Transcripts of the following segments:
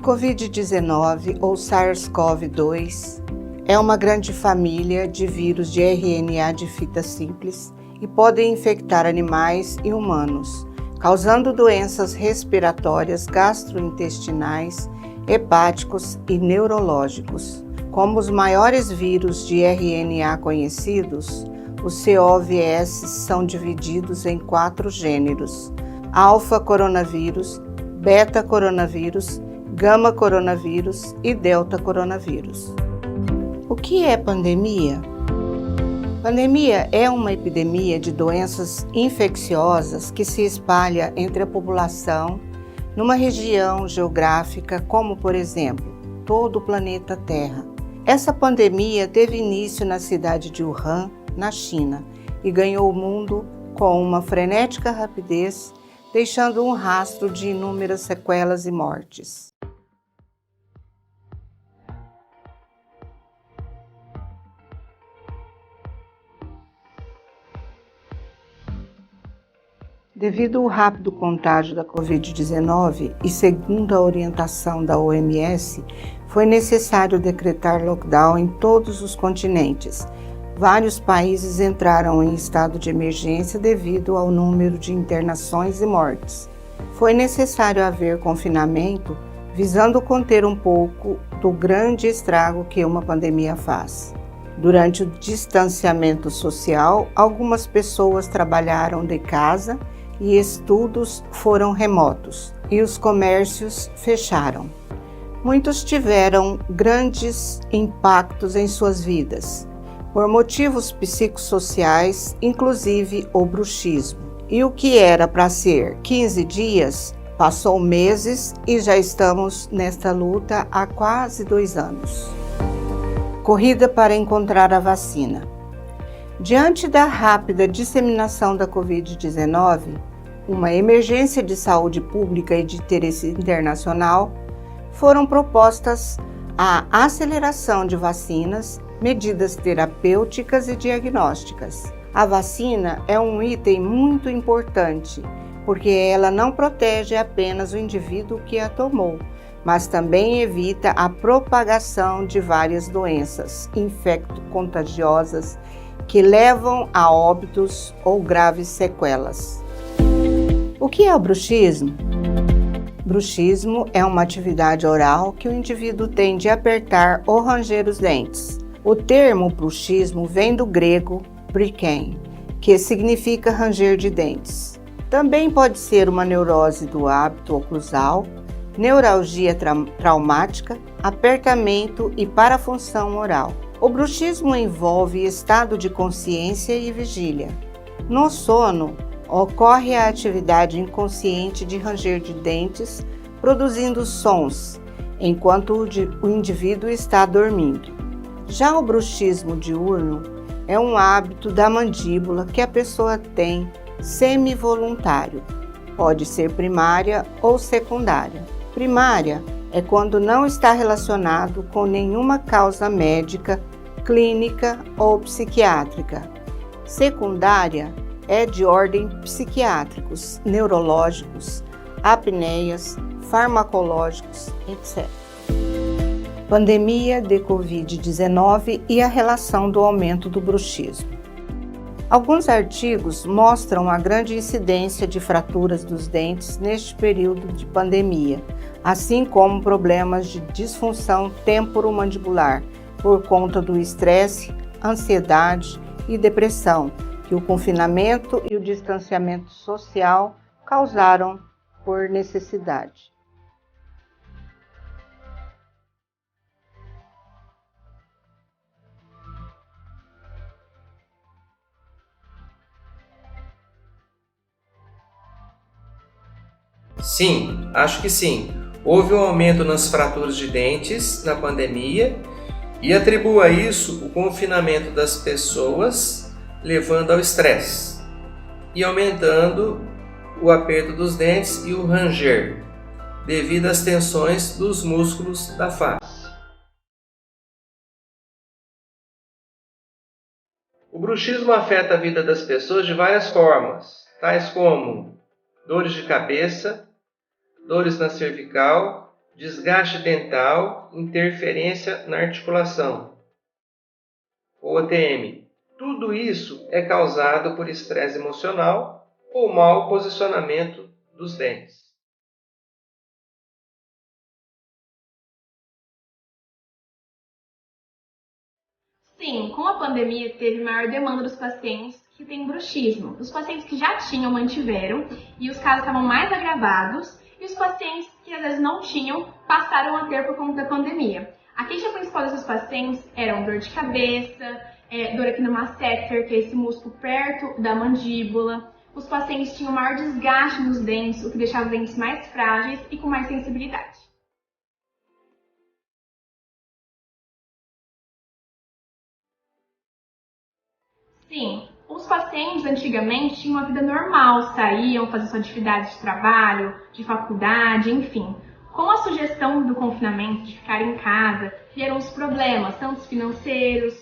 Covid-19 ou SARS-CoV-2 é uma grande família de vírus de RNA de fita simples e podem infectar animais e humanos, causando doenças respiratórias, gastrointestinais, hepáticos e neurológicos. Como os maiores vírus de RNA conhecidos, os CoVS são divididos em 4 gêneros: alfa-coronavírus, beta-coronavírus, gama-coronavírus e delta-coronavírus. O que é pandemia? Pandemia é uma epidemia de doenças infecciosas que se espalha entre a população numa região geográfica como, por exemplo, todo o planeta Terra. Essa pandemia teve início na cidade de Wuhan, na China, e ganhou o mundo com uma frenética rapidez, deixando um rastro de inúmeras sequelas e mortes. Devido ao rápido contágio da Covid-19 e segundo a orientação da OMS, foi necessário decretar lockdown em todos os continentes. Vários países entraram em estado de emergência devido ao número de internações e mortes. Foi necessário haver confinamento, visando conter um pouco do grande estrago que uma pandemia faz. Durante o distanciamento social, algumas pessoas trabalharam de casa e estudos foram remotos e os comércios fecharam. Muitos tiveram grandes impactos em suas vidas, por motivos psicossociais, inclusive o bruxismo. E o que era para ser 15 dias, passou meses e já estamos nesta luta há quase 2 anos. Corrida para encontrar a vacina. Diante da rápida disseminação da Covid-19, uma emergência de saúde pública e de interesse internacional, foram propostas a aceleração de vacinas, medidas terapêuticas e diagnósticas. A vacina é um item muito importante, porque ela não protege apenas o indivíduo que a tomou, mas também evita a propagação de várias doenças infecto-contagiosas que levam a óbitos ou graves sequelas. O que é o bruxismo? Bruxismo é uma atividade oral que o indivíduo tem de apertar ou ranger os dentes. O termo bruxismo vem do grego briken, que significa ranger de dentes. Também pode ser uma neurose do hábito oclusal, neuralgia traumática, apertamento e parafunção oral. O bruxismo envolve estado de consciência e vigília. No sono, ocorre a atividade inconsciente de ranger de dentes, produzindo sons, enquanto o indivíduo está dormindo. Já o bruxismo diurno é um hábito da mandíbula que a pessoa tem semi-voluntário. Pode ser primária ou secundária. Primária é quando não está relacionado com nenhuma causa médica, clínica ou psiquiátrica. Secundária é de ordem psiquiátricos, neurológicos, apneias, farmacológicos, etc. Pandemia de Covid-19 e a relação do aumento do bruxismo. Alguns artigos mostram a grande incidência de fraturas dos dentes neste período de pandemia, assim como problemas de disfunção temporomandibular por conta do estresse, ansiedade e depressão, que o confinamento e o distanciamento social causaram por necessidade. Sim, acho que sim. Houve um aumento nas fraturas de dentes na pandemia e atribuo a isso o confinamento das pessoas, levando ao estresse e aumentando o aperto dos dentes e o ranger, devido às tensões dos músculos da face. O bruxismo afeta a vida das pessoas de várias formas, tais como dores de cabeça, dores na cervical, desgaste dental, interferência na articulação, ou OTM. Tudo isso é causado por estresse emocional ou mau posicionamento dos dentes. Sim, com a pandemia teve maior demanda dos pacientes que têm bruxismo. Os pacientes que já tinham mantiveram e os casos estavam mais agravados, e os pacientes que às vezes não tinham passaram a ter por conta da pandemia. A queixa principal desses pacientes eram dor de cabeça, dor aqui no masseter, que é esse músculo perto da mandíbula. Os pacientes tinham maior desgaste nos dentes, o que deixava os dentes mais frágeis e com mais sensibilidade. Sim, os pacientes antigamente tinham uma vida normal, saíam, faziam suas atividades de trabalho, de faculdade, enfim. Com a sugestão do confinamento, de ficar em casa, vieram os problemas, tanto financeiros,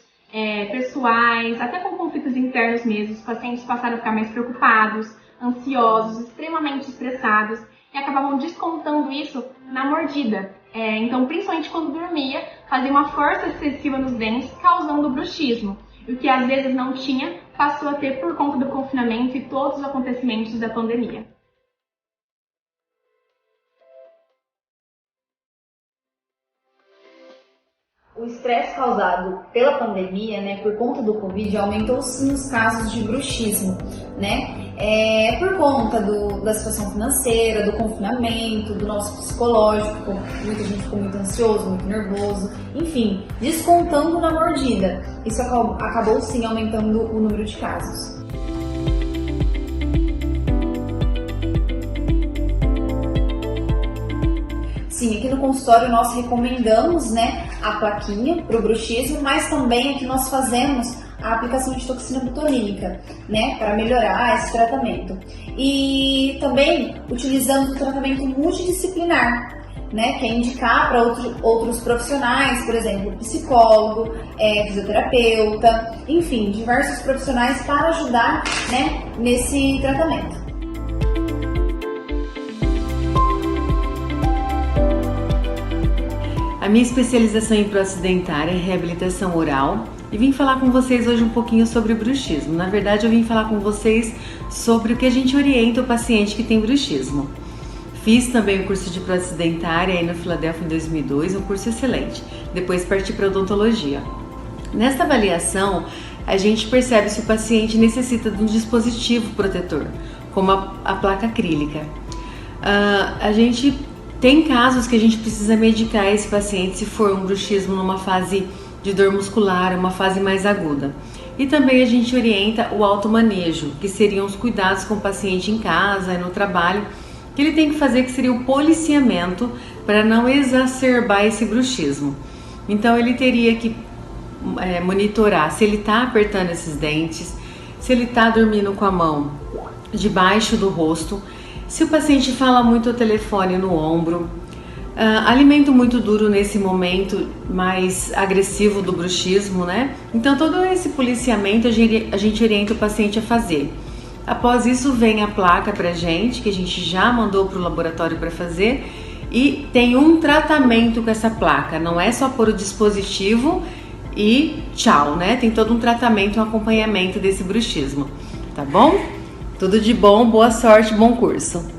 pessoais, até com conflitos internos mesmo. Os pacientes passaram a ficar mais preocupados, ansiosos, extremamente estressados e acabavam descontando isso na mordida. Então, principalmente quando dormia, fazia uma força excessiva nos dentes, causando bruxismo. E o que às vezes não tinha, passou a ter por conta do confinamento e todos os acontecimentos da pandemia. O estresse causado pela pandemia, né, por conta do Covid, aumentou sim os casos de bruxismo, né? Por conta da situação financeira, do confinamento, do nosso psicológico, muita gente ficou muito ansioso, muito nervoso, enfim, descontando na mordida. Isso acabou sim aumentando o número de casos. Sim, aqui no consultório nós recomendamos, né, a plaquinha para o bruxismo, mas também aqui nós fazemos a aplicação de toxina botulínica, né, para melhorar esse tratamento. E também utilizamos o tratamento multidisciplinar, né, que é indicar para outros profissionais, por exemplo, psicólogo, fisioterapeuta, enfim, diversos profissionais para ajudar, né, nesse tratamento. A minha especialização em prótese dentária é reabilitação oral e vim falar com vocês hoje um pouquinho sobre o bruxismo. Na verdade, eu vim falar com vocês sobre o que a gente orienta o paciente que tem bruxismo. Fiz também o curso de prótese dentária aí no Filadélfia em 2002, um curso excelente. Depois parti para odontologia. Nesta avaliação, a gente percebe se o paciente necessita de um dispositivo protetor, como a placa acrílica. Tem casos que a gente precisa medicar esse paciente se for um bruxismo numa fase de dor muscular, uma fase mais aguda. E também a gente orienta o automanejo, que seriam os cuidados com o paciente em casa e no trabalho, que ele tem que fazer, que seria o policiamento para não exacerbar esse bruxismo. Então ele teria que monitorar se ele está apertando esses dentes, se ele está dormindo com a mão debaixo do rosto, se o paciente fala muito ao telefone no ombro, alimento muito duro nesse momento mais agressivo do bruxismo, né? Então todo esse policiamento a gente orienta o paciente a fazer. Após isso vem a placa pra gente, que a gente já mandou para o laboratório para fazer, e tem um tratamento com essa placa, não é só pôr o dispositivo e tchau, né? Tem todo um tratamento, um acompanhamento desse bruxismo, tá bom? Tudo de bom, boa sorte, bom curso!